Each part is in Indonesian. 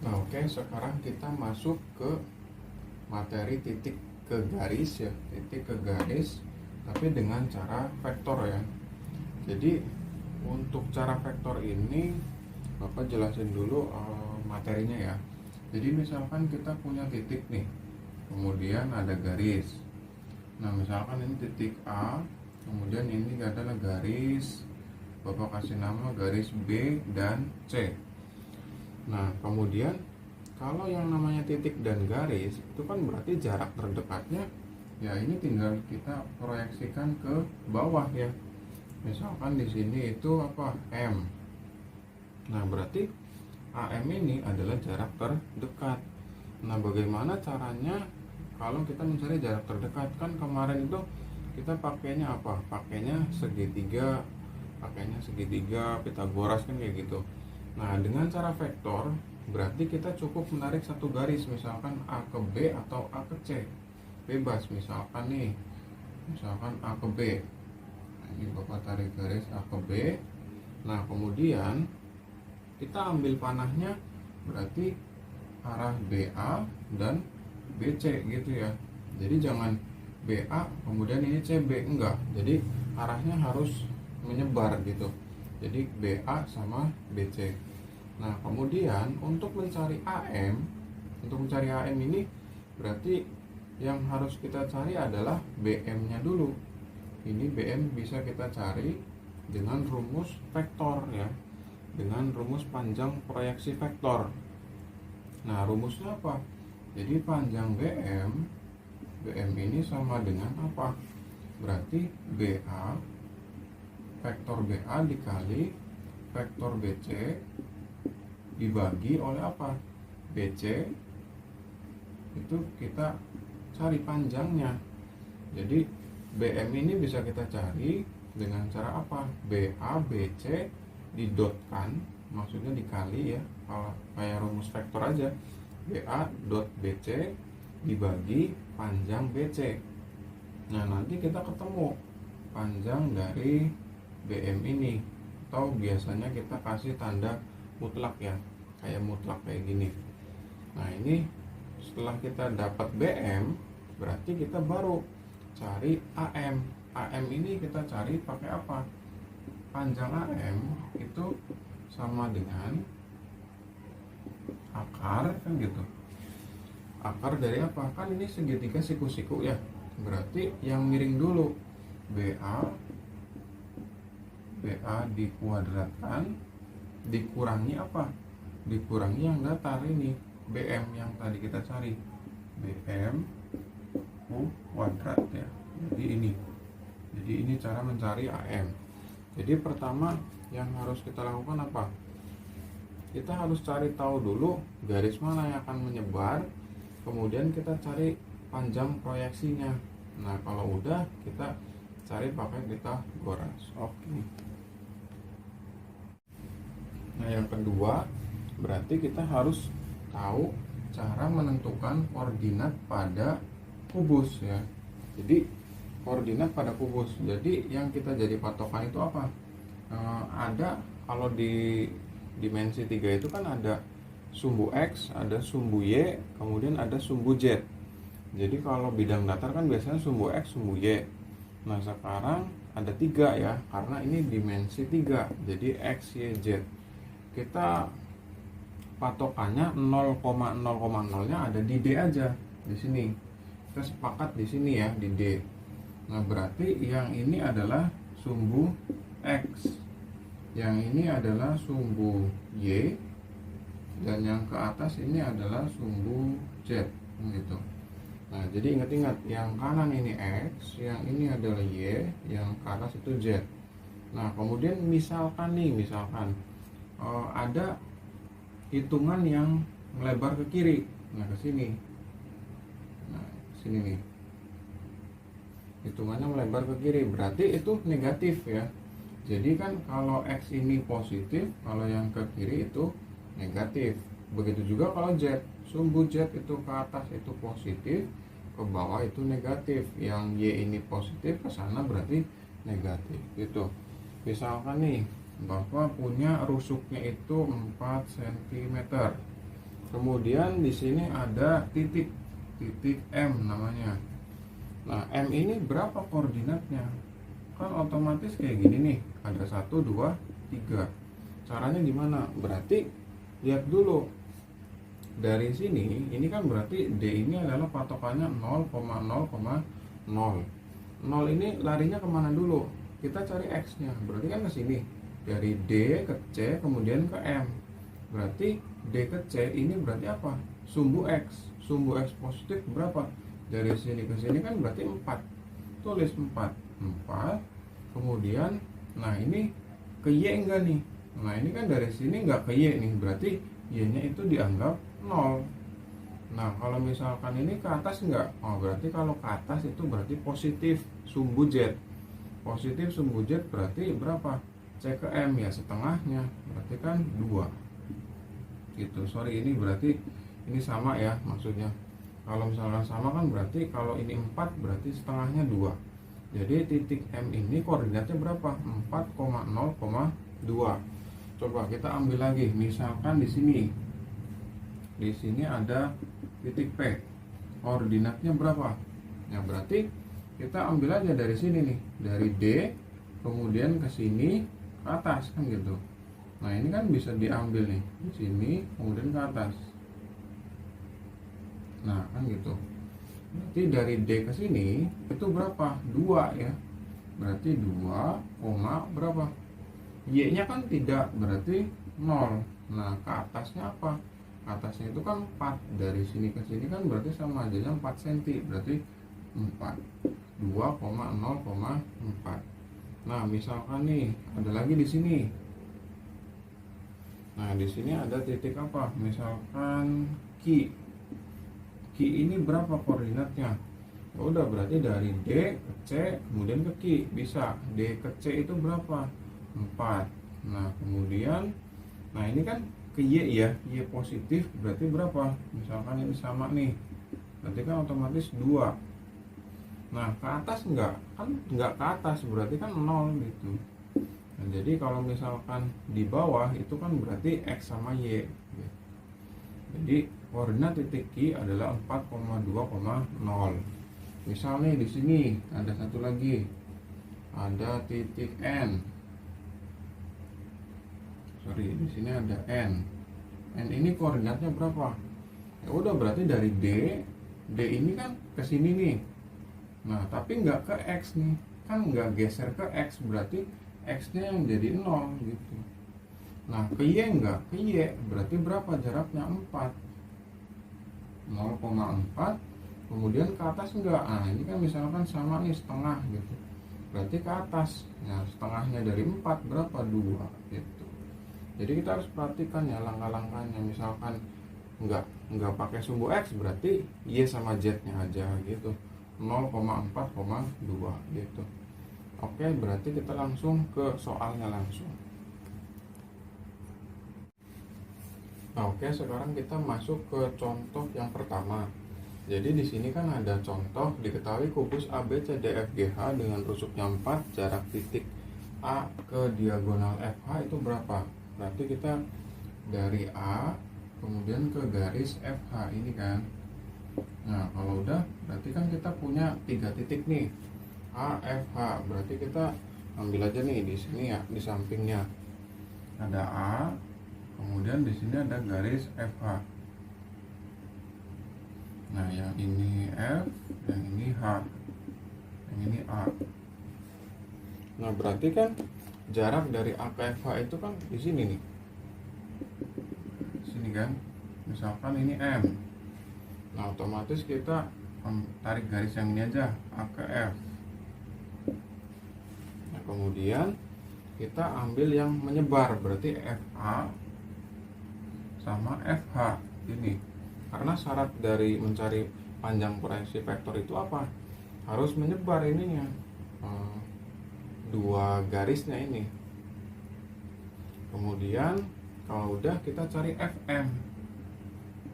Nah, oke, sekarang kita masuk ke materi titik ke garis ya, titik ke garis, tapi dengan cara vektor ya. Jadi untuk cara vektor ini Bapak jelasin dulu materinya ya. Jadi misalkan kita punya titik nih, kemudian ada garis. Nah, misalkan ini titik A, kemudian ini adalah garis, Bapak kasih nama garis B dan C. Nah, kemudian kalau yang namanya titik dan garis itu kan berarti jarak terdekatnya ya, ini tinggal kita proyeksikan ke bawah ya. Misalkan di sini itu apa? M. Nah, berarti AM ini adalah jarak terdekat. Nah, bagaimana caranya kalau kita mencari jarak terdekat? Kan kemarin itu kita pakainya apa? Pakainya segitiga, Pitagoras kan kayak gitu. Nah, dengan cara vektor berarti kita cukup menarik satu garis, misalkan A ke B atau A ke C. Bebas, misalkan nih, misalkan A ke B. Nah, ini Bapak tarik garis A ke B. Nah, kemudian kita ambil panahnya berarti arah BA dan BC gitu ya. Jadi jangan BA kemudian ini CB, enggak. Jadi arahnya harus menyebar gitu. Jadi BA sama BC. Nah, kemudian untuk mencari AM ini berarti yang harus kita cari adalah BM-nya dulu. Ini BM bisa kita cari dengan rumus vektor ya. Dengan rumus panjang proyeksi vektor. Nah, rumusnya apa? Jadi panjang BM ini sama dengan apa? Berarti BA, vektor BA dikali vektor BC dibagi oleh apa? BC, itu kita cari panjangnya. Jadi BM ini bisa kita cari dengan cara apa? BA, BC didotkan, maksudnya dikali ya, kalau kayak rumus vektor aja. BA dot BC dibagi panjang BC. Nah, nanti kita ketemu panjang dari BM ini, atau biasanya kita kasih tanda mutlak ya, kayak mutlak kayak gini. Nah, ini setelah kita dapat BM berarti kita baru cari AM. AM ini kita cari pakai apa? Panjang AM itu sama dengan akar kan gitu. Akar dari apa? Kan ini segitiga siku-siku ya. Berarti yang miring dulu BA dikuadratkan dikurangi apa? Dikurangi yang datar ini BM yang tadi kita cari. BM kuadrat ya. Jadi ini cara mencari AM. Jadi pertama yang harus kita lakukan apa? Kita harus cari tahu dulu garis mana yang akan menyebar, kemudian kita cari panjang proyeksinya. Nah, kalau udah kita cari pakai Pitagoras. Oke. Nah, yang kedua berarti kita harus tahu cara menentukan koordinat pada kubus ya. Jadi koordinat pada kubus. Jadi yang kita jadi patokan itu apa? Ada, kalau di dimensi 3 itu kan ada sumbu X, ada sumbu Y, kemudian ada sumbu Z. Jadi kalau bidang datar kan biasanya sumbu X, sumbu Y. Nah, sekarang ada 3 ya, karena ini dimensi 3. Jadi X, Y, Z. Kita patokannya 0,0,0-nya ada di D aja di sini. Kita sepakat di sini ya, di D. Nah, berarti yang ini adalah sumbu X, yang ini adalah sumbu Y, dan yang ke atas ini adalah sumbu Z gitu. Nah, jadi ingat-ingat, yang kanan ini X, yang ini adalah Y, yang ke atas itu Z. Nah, kemudian misalkan ada hitungan yang melebar ke kiri. Nah, ke sini. Nah, sini nih. Hitungannya melebar ke kiri, berarti itu negatif ya. Jadi kan kalau X ini positif, kalau yang ke kiri itu negatif. Begitu juga kalau Z, sumbu Z itu ke atas itu positif, ke bawah itu negatif. Yang Y ini positif, ke sana berarti negatif gitu. Misalkan nih, Bapak punya rusuknya itu 4 cm. Kemudian di sini ada titik M namanya. Nah, M ini berapa koordinatnya? Kan otomatis kayak gini nih, ada 1, 2, 3. Caranya gimana? Berarti lihat dulu dari sini, ini kan berarti D ini adalah patokannya 0,0,0. 0 ini larinya kemana dulu? Kita cari X nya, berarti kan ke sini. Dari D ke C kemudian ke M. Berarti D ke C ini berarti apa? Sumbu X. Sumbu X positif berapa? Dari sini ke sini kan berarti 4. Tulis 4. Kemudian, nah ini ke Y enggak nih? Nah ini kan dari sini enggak ke Y nih, berarti Y nya itu dianggap 0. Nah kalau misalkan ini ke atas enggak? Oh berarti kalau ke atas itu berarti positif sumbu Z. Positif sumbu Z berarti berapa? C ke M ya, setengahnya. Berarti kan 2 gitu. Sorry, ini berarti ini sama ya maksudnya. Kalau misalkan sama kan berarti kalau ini 4 berarti setengahnya 2. Jadi titik M ini koordinatnya berapa? 4,0,2. Coba kita ambil lagi, misalkan di sini. Di sini ada titik P. Koordinatnya berapa? Ya berarti kita ambil aja dari sini nih, dari D kemudian ke sini ke atas kan gitu. Nah, ini kan bisa diambil nih, di sini kemudian ke atas. Nah, kan gitu. Berarti dari D ke sini itu berapa? 2 ya. Berarti 2, berapa? Y-nya kan tidak, berarti 0. Nah, ke atasnya apa? Ke atasnya itu kan 4. Dari sini ke sini kan berarti sama aja 4 cm. Berarti 4. 2,0,4. Nah, misalkan nih ada lagi di sini. Nah, di sini ada titik apa? Misalkan Q. Q ini berapa koordinatnya? Udah berarti dari D ke C kemudian ke Q. Bisa. D ke C itu berapa? 4. Nah, kemudian nah ini kan ke Y ya. Y positif berarti berapa? Misalkan ini sama nih. Berarti kan otomatis 2. Nah, ke atas enggak? Kan enggak ke atas, berarti kan 0 gitu. Nah, jadi kalau misalkan di bawah itu kan berarti X sama Y. Jadi koordinat titik Q adalah 4,2,0. Misalnya di sini ada satu lagi. Ada titik N. Sorry, di sini ada N. N ini koordinatnya berapa? Ya udah berarti dari D. D ini kan ke sini nih. Nah, tapi nggak ke X nih, kan nggak geser ke X, berarti X-nya yang jadi 0 gitu. Nah, ke Y nggak? Ke Y, berarti berapa jaraknya? 4. 0,4. Kemudian ke atas nggak? Nah, ini kan misalkan sama nih, setengah gitu. Berarti ke atas. Nah, setengahnya dari 4 berapa? 2 gitu. Jadi kita harus perhatikan ya langkah-langkahnya. Misalkan nggak pakai sumbu X, berarti Y sama Z-nya aja gitu. 0,4,2 gitu. Oke, berarti kita langsung ke soalnya langsung. Oke, sekarang kita masuk ke contoh yang pertama. Jadi di sini kan ada contoh, diketahui kubus ABCDFGH dengan rusuknya 4, jarak titik A ke diagonal FH itu berapa? Berarti kita dari A kemudian ke garis FH ini kan. Nah, kalau udah berarti kan kita punya 3 titik nih. A, F, H. Berarti kita ambil aja nih di sini ya, di sampingnya. Ada A, kemudian di sini ada garis FH. Nah, yang ini F, yang ini H. Yang ini A. Nah, berarti kan jarak dari A ke FH itu kan di sini nih. Sini kan. Misalkan ini M. Nah, otomatis kita tarik garis yang ini aja, A ke F. Nah, kemudian kita ambil yang menyebar, berarti FA sama FH ini. Karena syarat dari mencari panjang proyeksi vektor itu apa? Harus menyebar ininya, dua garisnya ini. Kemudian kalau udah kita cari FM.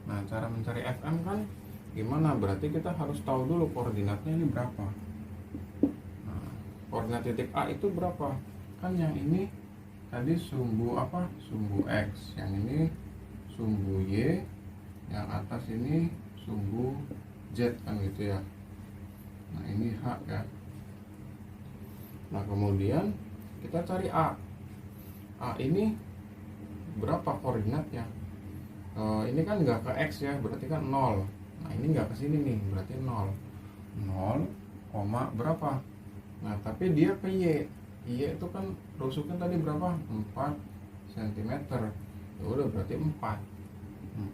Nah, cara mencari FM kan gimana? Berarti kita harus tahu dulu koordinatnya ini berapa. Nah, koordinat titik A itu berapa? Kan yang ini tadi sumbu apa? Sumbu X. Yang ini sumbu Y. yang atas ini sumbu Z kan gitu ya. Nah ini H kan. Nah kemudian kita cari A. A ini berapa koordinatnya? Ini kan nggak ke X ya, berarti kan 0. Nah ini nggak ke sini nih, berarti 0. 0, berapa? Nah tapi dia ke Y. Y itu kan rusuknya tadi berapa? 4 cm. Ya udah berarti 4,0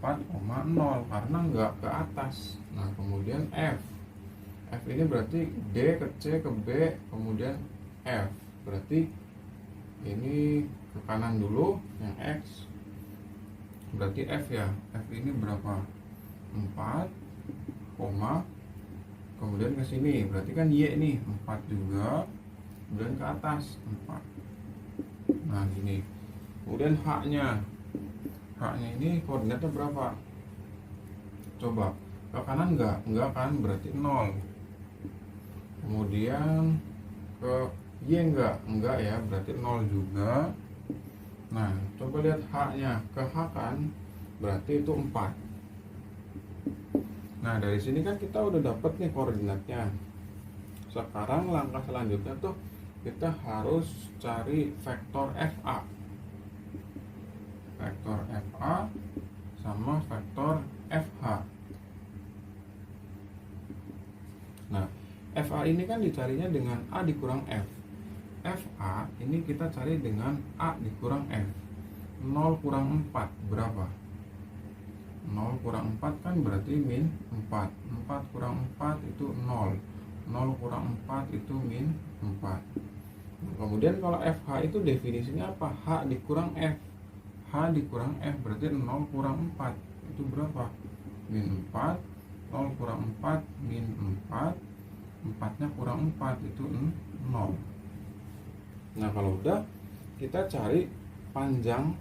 karena nggak ke atas. Nah kemudian F. F ini berarti D ke C ke B, kemudian F. Berarti ini ke kanan dulu, yang X berarti F ya. F ini berapa? 4, kemudian ke sini berarti kan Y nih 4 juga, kemudian ke atas 4. Nah gini. Kemudian H-nya ini koordinatnya berapa? Coba ke kanan enggak kan, berarti 0. Kemudian ke Y enggak ya, berarti 0 juga. Nah coba lihat H-nya, ke H kan berarti itu 4. Nah dari sini kan kita udah dapet nih koordinatnya. Sekarang langkah selanjutnya tuh kita harus cari vektor FA. Vektor FA sama vektor FH. Nah FA ini kan dicarinya dengan A dikurang F. FA ini kita cari dengan A dikurang F. 0 kurang 4 berapa? 0 kurang 4 kan berarti min 4. 4 kurang 4 itu 0. 0 kurang 4 itu min 4. Nah, kemudian kalau FH itu definisinya apa? H dikurang F. H dikurang F berarti 0 kurang 4 itu berapa? Min 4. 0 kurang 4 min 4. 4 nya kurang 4 itu 0. Nah kalau udah, kita cari panjang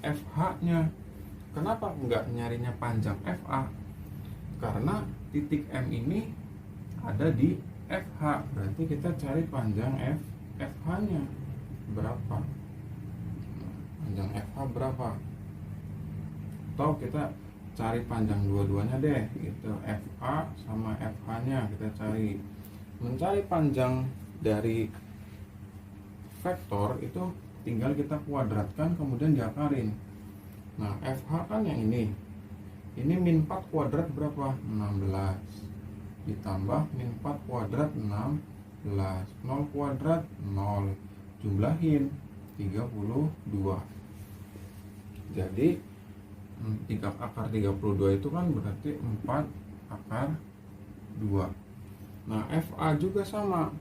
FH nya. Kenapa nggak nyarinya panjang FA? Karena titik M ini ada di FH, berarti kita cari panjang FH nya berapa? Panjang FH berapa? Atau kita cari panjang dua-duanya deh, gitu. FA sama FH nya kita cari. Mencari panjang dari vektor itu tinggal kita kuadratkan kemudian diakarin. Nah FH kan yang ini min 4 kuadrat berapa? 16 ditambah min 4 kuadrat 16, 0 kuadrat 0, jumlahin 32. Jadi 3 akar 32 itu kan berarti 4 akar 2. Nah FA juga sama.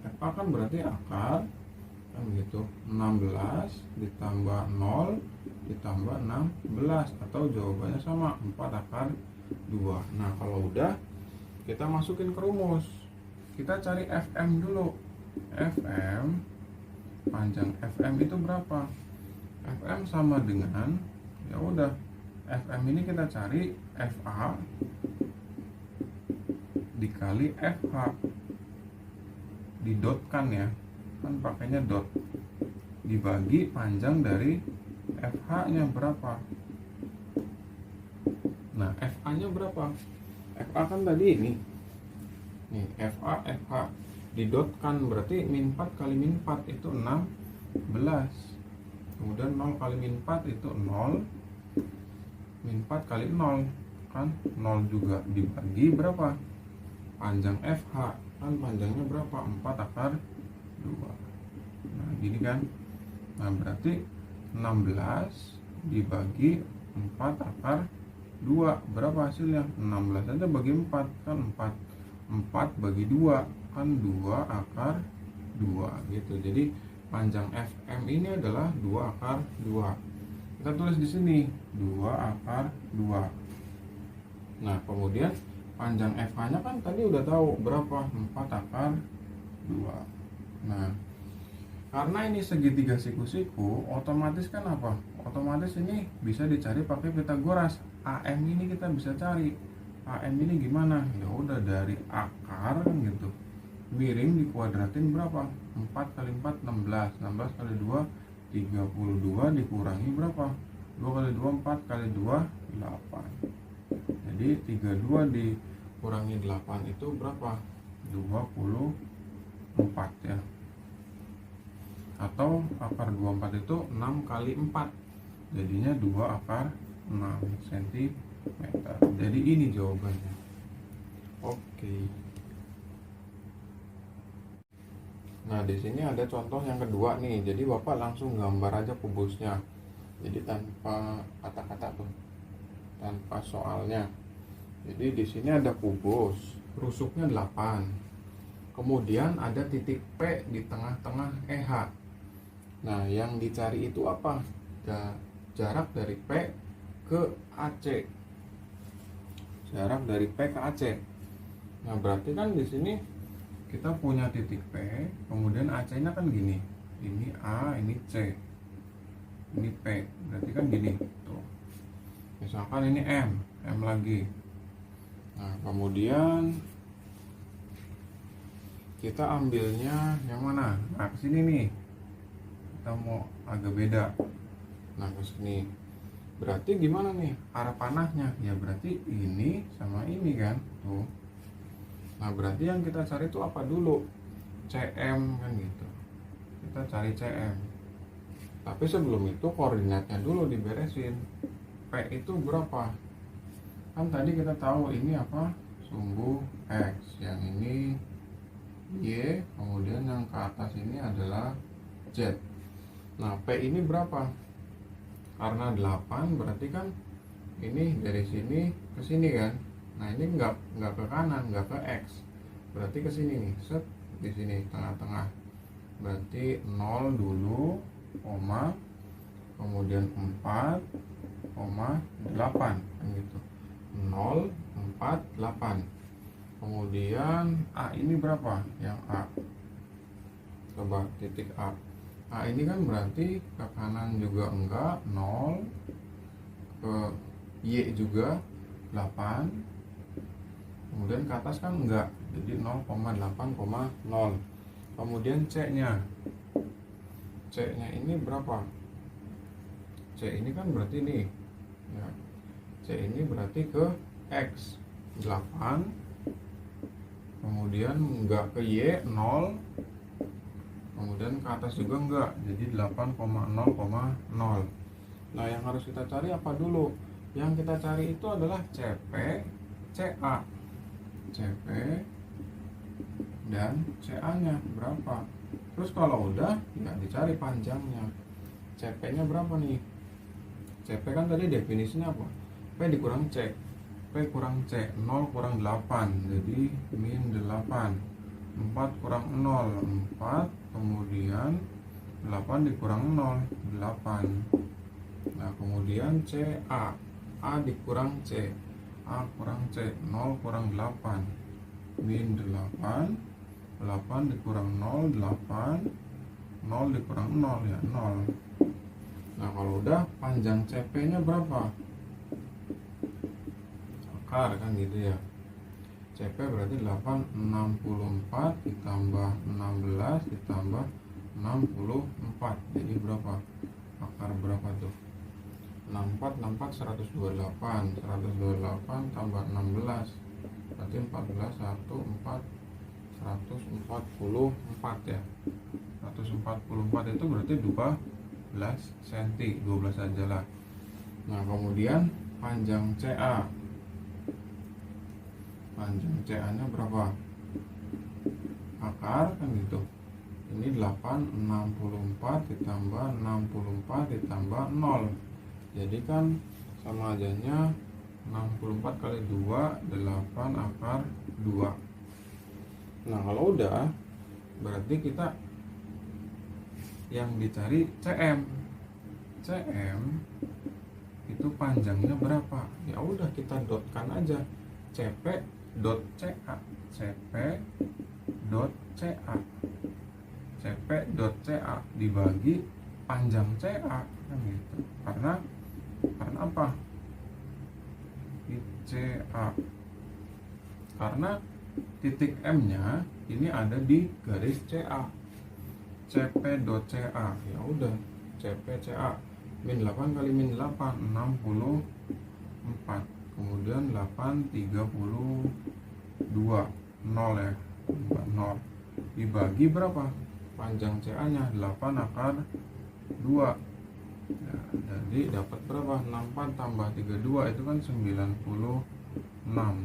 FA kan berarti akar kan gitu, 16 ditambah 0 ditambah 16, atau jawabannya sama 4 akar 2. Nah kalau udah, kita masukin ke rumus. Kita cari FM dulu. FM, panjang FM itu berapa? FM sama dengan, ya udah, FM ini kita cari FA dikali FH, didotkan ya, kan pakainya dot, dibagi panjang dari FH nya berapa. Nah FA nya berapa? FA kan tadi ini nih, FA FH didotkan berarti min 4 kali min 4 itu 16, kemudian 0 kali min 4 itu 0, min 4 kali 0 kan 0 juga, dibagi berapa? Panjang FH kan panjangnya berapa? 4 akar 2. Nah gini kan. Nah berarti 16 dibagi 4 akar 2 berapa hasilnya? 16 aja bagi 4 kan 4 bagi 2 kan 2 akar 2 gitu. Jadi panjang FM ini adalah 2 akar 2. Kita tulis di sini 2 akar 2. Nah kemudian panjang FH nya kan tadi udah tahu berapa? 4 akar 2. Nah karena ini segitiga siku-siku, otomatis kan apa? Otomatis ini bisa dicari pakai Pitagoras. AM ini kita bisa cari. AM ini gimana? Ya udah dari akar gitu, miring dikuadratin berapa? 4 kali 4 16, 16 kali 2 32 dikurangi berapa? 2 kali 2 4 kali 2 8. Jadi 32 dikurangi 8 itu berapa? 24 ya. Atau akar 24 itu 6 kali 4, jadinya 2 akar 6 cm. Jadi ini jawabannya. Oke. Nah, di sini ada contoh yang kedua nih. Jadi Bapak langsung gambar aja kubusnya. Jadi tanpa kata-kata tuh, tanpa soalnya. Jadi di sini ada kubus, rusuknya 8. Kemudian ada titik P di tengah-tengah EH. Nah, yang dicari itu apa? Jarak dari P ke AC. Jarak dari P ke AC. Nah, berarti kan di sini kita punya titik P, kemudian AC-nya kan gini. Ini A, ini C. Ini P. Berarti kan gini. Tuh. Misalkan ini M lagi. Nah, kemudian kita ambilnya yang mana? Nah, kesini nih. Kita mau agak beda. Nah, kesini. Berarti gimana nih arah panahnya? Ya berarti ini sama ini kan. Tuh. Nah, berarti yang kita cari itu apa dulu? CM kan gitu. Kita cari CM. Tapi sebelum itu koordinatnya dulu diberesin. P itu berapa? Kan tadi kita tahu ini apa? Sumbu X. Yang ini Y. Kemudian yang ke atas ini adalah Z. Nah, P ini berapa? Karena 8 berarti kan ini dari sini ke sini kan. Nah, ini enggak ke kanan, enggak ke X. Berarti ke sini nih, set di sini tengah-tengah. Berarti 0 dulu, koma, kemudian 4, koma 8 kan gitu. 0, 4, 8. Kemudian A ini berapa? Yang A. Coba titik A. A ini kan berarti ke kanan juga enggak, 0, ke Y juga 8, kemudian ke atas kan enggak, jadi 0,8,0. Kemudian C nya ini berapa? C ini kan berarti nih ya. C ini berarti ke X 8, kemudian enggak ke Y 0, kemudian ke atas juga enggak, jadi 8,0,0. Nah, yang harus kita cari apa dulu? Yang kita cari itu adalah CP, CA. CP dan CA nya berapa? Terus kalau udah, ya dicari panjangnya. CP nya berapa nih? CP kan tadi definisinya apa? P dikurang C. P kurang C, 0 kurang 8, jadi min 8. 4 kurang 0, 4, kemudian 8 dikurang 0, 8. Nah, kemudian CA, A dikurang C, A kurang C, 0 kurang 8, min 8, 8 dikurang 0, 8, 0 dikurang 0 ya 0. Nah, kalau udah panjang CP nya berapa? Akar kan gitu ya. CP berarti 864 ditambah 16 ditambah 64, jadi berapa? Akar berapa tuh? 64 128 tambah 16 berarti 14 144 ya. 144 itu berarti 12 cm, 12 aja lah. Nah, kemudian panjang CA nya berapa? Akar kan gitu. Ini 864 ditambah 64 ditambah 0. Jadi kan sama ajanya 64 kali 2 8 akar 2. Nah, kalau udah berarti kita yang dicari CM. CM itu panjangnya berapa? Ya udah kita dotkan aja. CP dot CA, CP dot CA, CP dot CA dibagi panjang CA kan gitu. Karena apa? CA. Karena titik M nya ini ada di garis CA. CP dot CA. Ya udah, CP CA min 8 kali min 8 64. Kemudian kemudian 8 32 0 ya, 0 dibagi berapa panjang CA nya 8 akar 2 ya, jadi dapat berapa 64 tambah 32 itu kan 96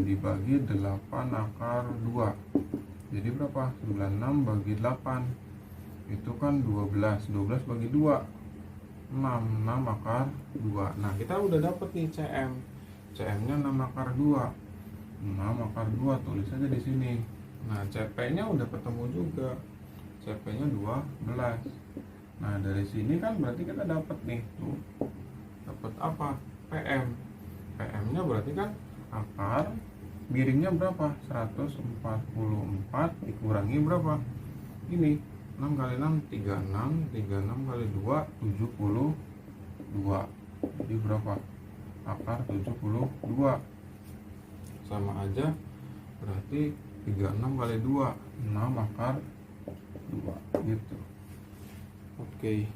dibagi 8 akar 2 jadi berapa 96 bagi 8 itu kan 12 bagi 2 6 akar 2. Nah kita udah dapet nih CM nya 6 akar 2 akar 2 tulis aja di sini. Nah CP nya udah ketemu juga, CP nya 12. Nah dari sini kan berarti kita dapat nih tuh, dapat apa PM nya berarti kan akar miringnya berapa 144 dikurangi berapa ini 6 kali 6 36 kali 2 72 jadi berapa akar 72 sama aja berarti 36 kali 2 6 akar 2 gitu. Oke.